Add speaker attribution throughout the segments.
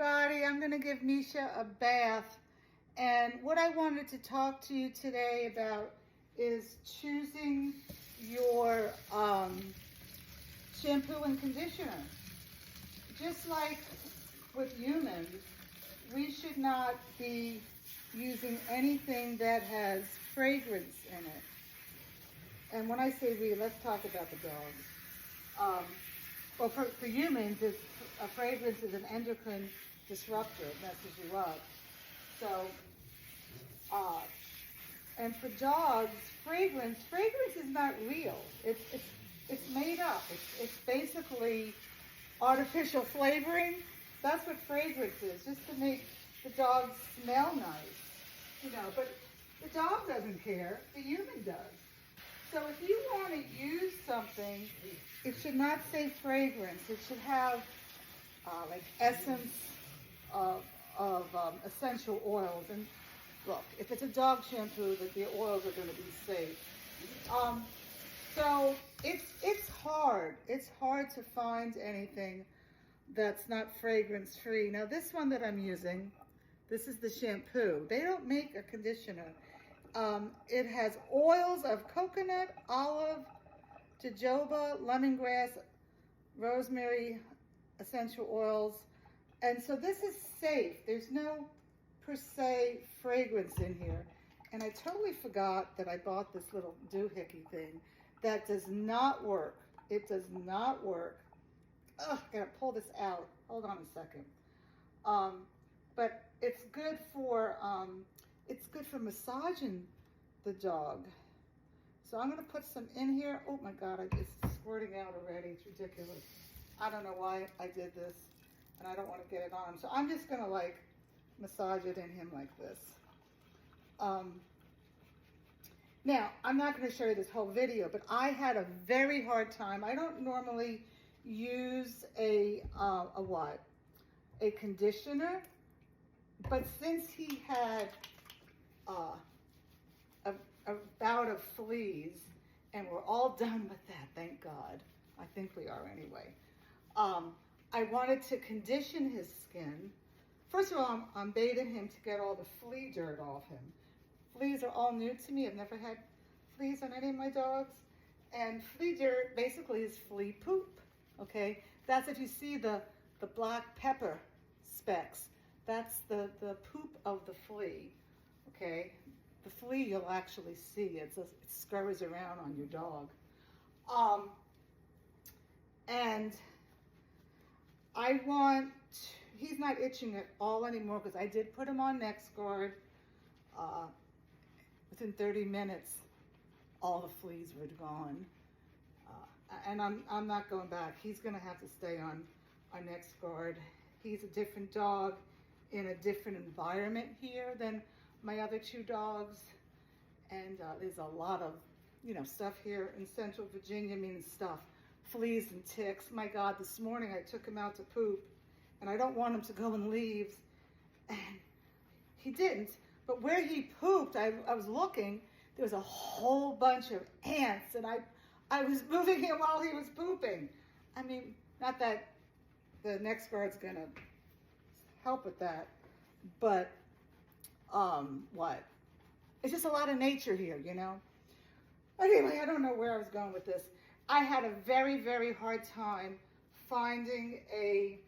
Speaker 1: everybody. I'm going to give Misha a bath. And what I wanted to talk to you today about is choosing your shampoo and conditioner. Just like with humans, we should not be using anything that has fragrance in it. And when I say we, let's talk about the dogs. Well, for humans, a fragrance is an endocrine disruptor. It messes you up. So, and for dogs, fragrance is not real. It's made up. It's basically artificial flavoring. That's what fragrance is, just to make the dog smell nice, you know. But the dog doesn't care. The human does. So if you want to use something, it should not say fragrance. It should have like essence of essential oils. And look, if it's a dog shampoo, the oils are going to be safe. So it's hard. It's hard to find anything that's not fragrance free. Now this one that I'm using, this is the shampoo. They don't make a conditioner. It has oils of coconut, olive, jojoba, lemongrass, rosemary, essential oils. And so this is safe. There's no per se fragrance in here. And I totally forgot that I bought this little doohickey thing. That does not work. It does not work. Ugh, I gotta pull this out. Hold on a second. But it's good for massaging the dog. So I'm gonna put some in here. Oh my God, it's squirting out already. It's ridiculous. I don't know why I did this, and I don't want to get it on him. So I'm just gonna like massage it in him like this. Now, I'm not gonna show you this whole video, but I had a very hard time. I don't normally use a conditioner, but since he had a bout of fleas, and we're all done with that, thank God. I think we are anyway. I wanted to condition his skin. First of all, I'm bathing him to get all the flea dirt off him. Fleas are all new to me. I've never had fleas on any of my dogs. And flea dirt basically is flea poop, okay? That's if you see the black pepper specks. That's the poop of the flea, okay? The flea you'll actually see. It scurries around on your dog. And he's not itching at all anymore because I did put him on NexGard. Within 30 minutes, all the fleas were gone. And I'm not going back. He's gonna have to stay on NexGard. He's a different dog in a different environment here than my other two dogs. And there's a lot of, stuff here in Central Virginia, stuff, fleas and ticks. My God, this morning I took him out to poop, and I don't want him to go in leaves, and he didn't. But where he pooped, I was looking, there was a whole bunch of ants, and I was moving him while he was pooping. Not that the NexGard's gonna help with that, but what? It's just a lot of nature here, Anyway, I don't know where I was going with this. I had a very, very hard time finding a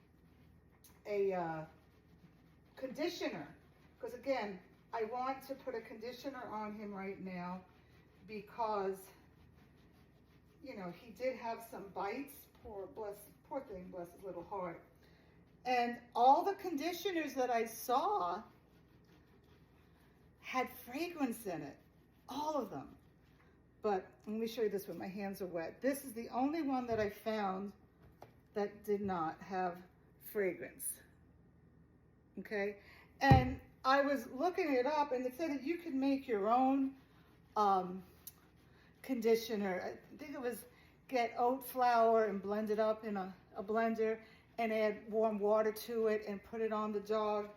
Speaker 1: conditioner, because again, I want to put a conditioner on him right now because, he did have some bites. Poor thing, bless his little heart. And all the conditioners that I saw had fragrance in it, all of them. But let me show you this one. My hands are wet. This is the only one that I found that did not have fragrance. Okay, and I was looking it up, and it said that you could make your own conditioner. I think it was get oat flour and blend it up in a blender and add warm water to it and put it on the dog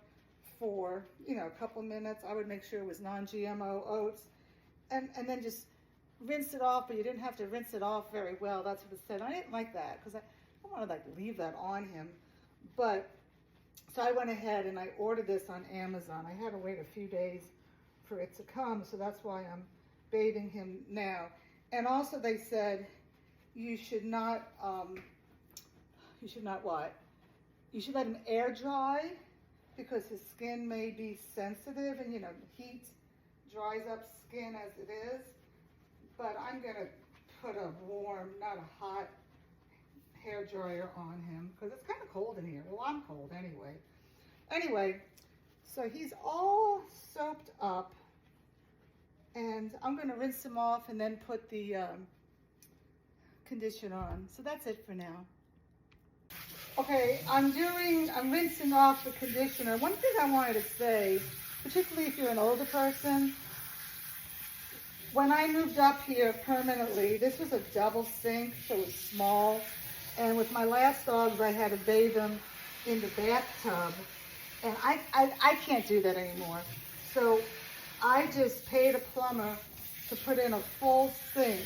Speaker 1: for, a couple minutes. I would make sure it was non-GMO oats, and then just rinse it off, but you didn't have to rinse it off very well. That's what it said. I didn't like that because I don't want to leave that on him. But So I went ahead and I ordered this on Amazon. I had to wait a few days for it to come, so that's why I'm bathing him now. And also they said you should not what? You should let him air dry because his skin may be sensitive, and you know, heat dries up skin as it is. But I'm gonna put a warm, not a hot hair dryer on him because it's kind of cold in here. Well, I'm cold anyway. Anyway, so he's all soaped up, and I'm gonna rinse him off and then put the conditioner on. So that's it for now. Okay, I'm rinsing off the conditioner. One thing I wanted to say, particularly if you're an older person, when I moved up here permanently, this was a double sink, so it was small. And with my last dog, I had to bathe him in the bathtub. And I can't do that anymore. So I just paid a plumber to put in a full sink.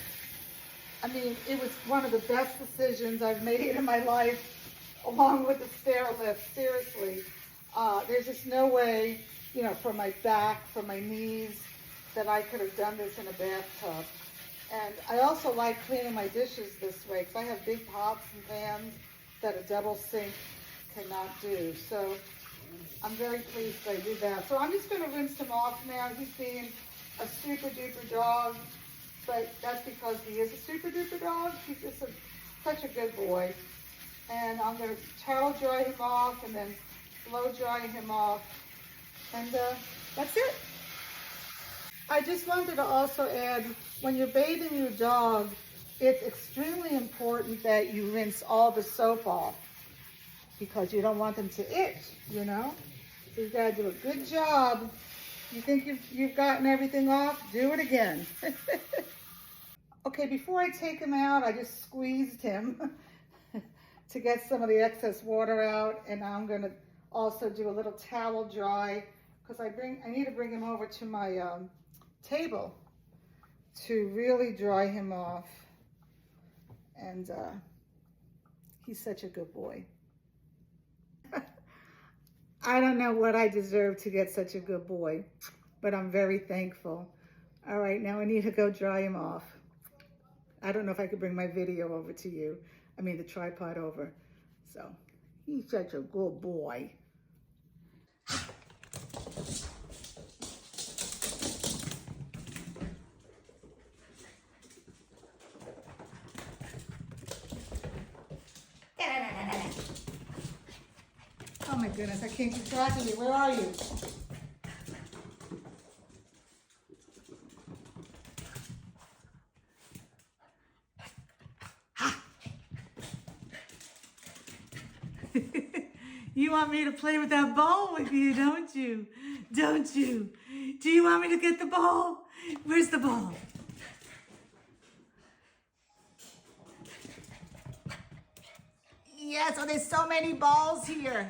Speaker 1: I mean, it was one of the best decisions I've made in my life, along with the stair lift, seriously. There's just no way, you know, for my back, for my knees, that I could have done this in a bathtub. And I also like cleaning my dishes this way because I have big pots and pans that a double sink cannot do. So I'm very pleased I did that. So I'm just going to rinse him off now. He's being a super duper dog, but that's because he is a super duper dog. He's just such a good boy. And I'm going to towel dry him off and then blow dry him off. And that's it. I just wanted to also add, when you're bathing your dog, it's extremely important that you rinse all the soap off because you don't want them to itch, you know? So you've got to do a good job. You think you've gotten everything off? Do it again. Okay, before I take him out, I just squeezed him to get some of the excess water out, and I'm going to also do a little towel dry because I need to bring him over to my table to really dry him off. And he's such a good boy. I don't know what I deserve to get such a good boy, but I'm very thankful. All right, now I need to go dry him off. I don't know if I could bring my video over to you. I mean, the tripod over. So, he's such a good boy. Oh my goodness, I can't keep track of you. Where are you? You want me to play with that ball with you, don't you? Don't you? Do you want me to get the ball? Where's the ball? Yes, oh, there's so many balls here.